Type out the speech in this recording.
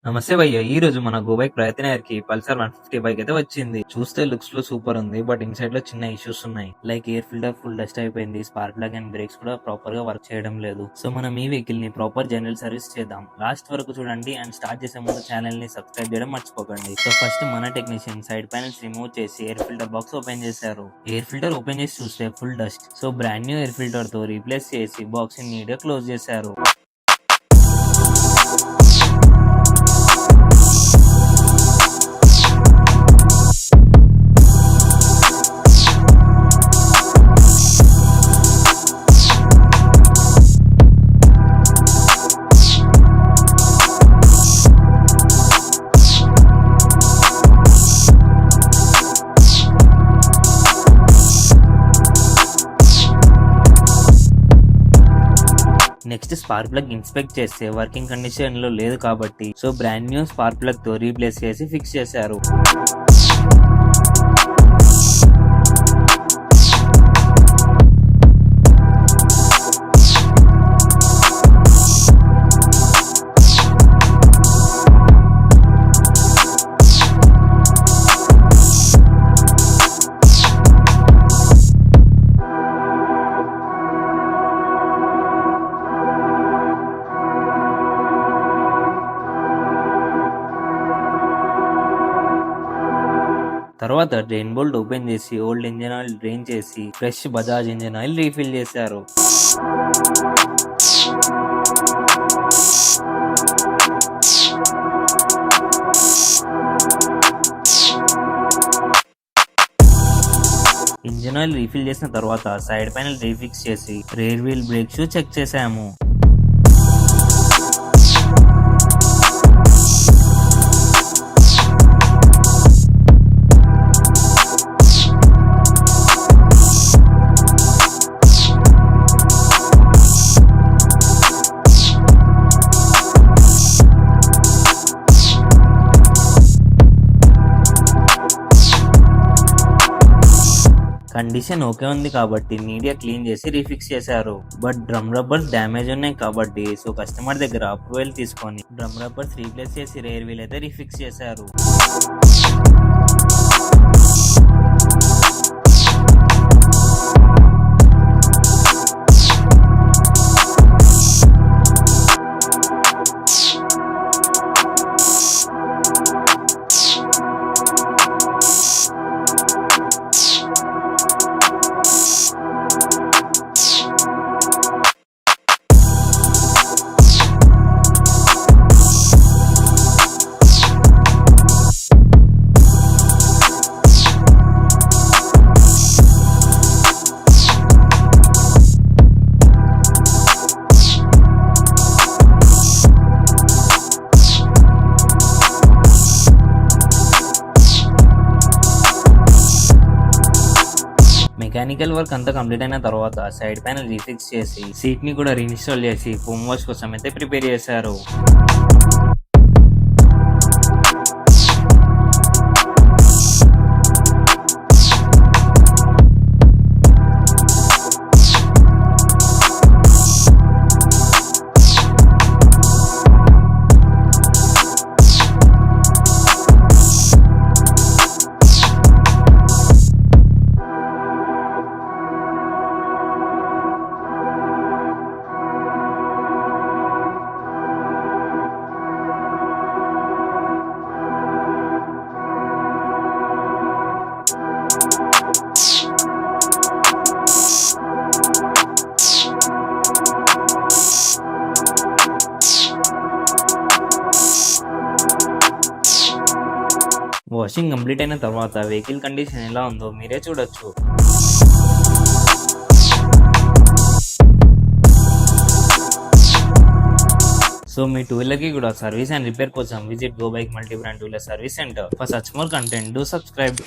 నమస్తే భయ్య. ఈ రోజు మన గోబైక్ ప్రగతినగర్ కి పల్సర్ 150 బైక్ అయితే వచ్చింది. చూస్తే లుక్స్ లో సూపర్ ఉంది, బట్ ఇన్సైడ్ లో చిన్న ఇష్యూస్ ఉన్నాయి. Like air filter full dust అయిపోయింది, స్పార్క్ ప్లగ్ అండ్ బ్రేక్స్ కూడా ప్రాపర్ గా వర్క్ చేయడం లేదు. సో మనం ఈ వెహికల్ ని ప్రాపర్ జనరల్ సర్వీస్ చేద్దాం. లాస్ట్ వరకు చూడండి అండ్ స్టార్ట్ చేసే ముందు ఛానల్ ని సబ్స్క్రైబ్ చేయడం మర్చిపోకండి. సో ఫస్ట్ మన టెక్నీషియన్ సైడ్ ప్యానెల్స్ రిమూవ్ చేసి ఎయిర్ ఫిల్టర్ బాక్స్ ఓపెన్ చేశారు. ఎయిర్ ఫిల్టర్ ఓపెన్ చేసి చూస్తే full dust. So brand new air filter తో రీప్లేస్ చేసి బాక్స్ ని నీట్ గా క్లోజ్ చేశారు. నెక్స్ట్ స్పార్క్ ప్లగ్ ఇన్స్పెక్ట్ చేస్తే వర్కింగ్ కండిషన్ లో లేదు కాబట్టి so brand new spark plug తో రీప్లేస్ చేసి ఫిక్స్ చేశారు. తర్వాత డ్రైన్ బోల్ట్ ఓపెన్ చేసి ఓల్డ్ ఇంజిన్ ఆయిల్ డ్రైన్ చేసి fresh Bajaj engine oil refill చేశారు. ఇంజిన్ ఆయిల్ రీఫిల్ చేసిన తర్వాత సైడ్ ప్యానెల్ రీఫిక్స్ చేసి rear wheel brake shoe check చేసాము. కండిషన్ ఓకే ఉంది కాబట్టి నీట్గా క్లీన్ చేసి రీఫిక్స్ చేశారు. బట్ డ్రమ్ రబ్బర్స్ డ్యామేజ్ ఉన్నాయి కాబట్టి సో కస్టమర్ దగ్గర అప్రూవల్ తీసుకొని డ్రమ్ రబ్బర్స్ రీప్లేస్ చేసి రేర్ వీల్ అయితే రీఫిక్స్ చేశారు. మెకానికల్ వర్క్ అంతా కంప్లీట్ అయిన తర్వాత సైడ్ ప్యానల్ రీఫిక్స్ చేసి సీట్ ని కూడా రీఇన్స్టాల్ చేసి ఫోమ్ వాష్ కోసం అయితే ప్రిపేర్ చేశారు. వాషింగ్ కంప్లీట్ అయిన తర్వాత వెహికల్ కండిషన్ ఎలా ఉందో మీరే చూడొచ్చు. సో మీ టూ వీలర్ కి కూడా సర్వీస్ అండ్ రిపేర్ కోసం visit GoBike multi brand two wheeler service centre. For such more content do subscribe.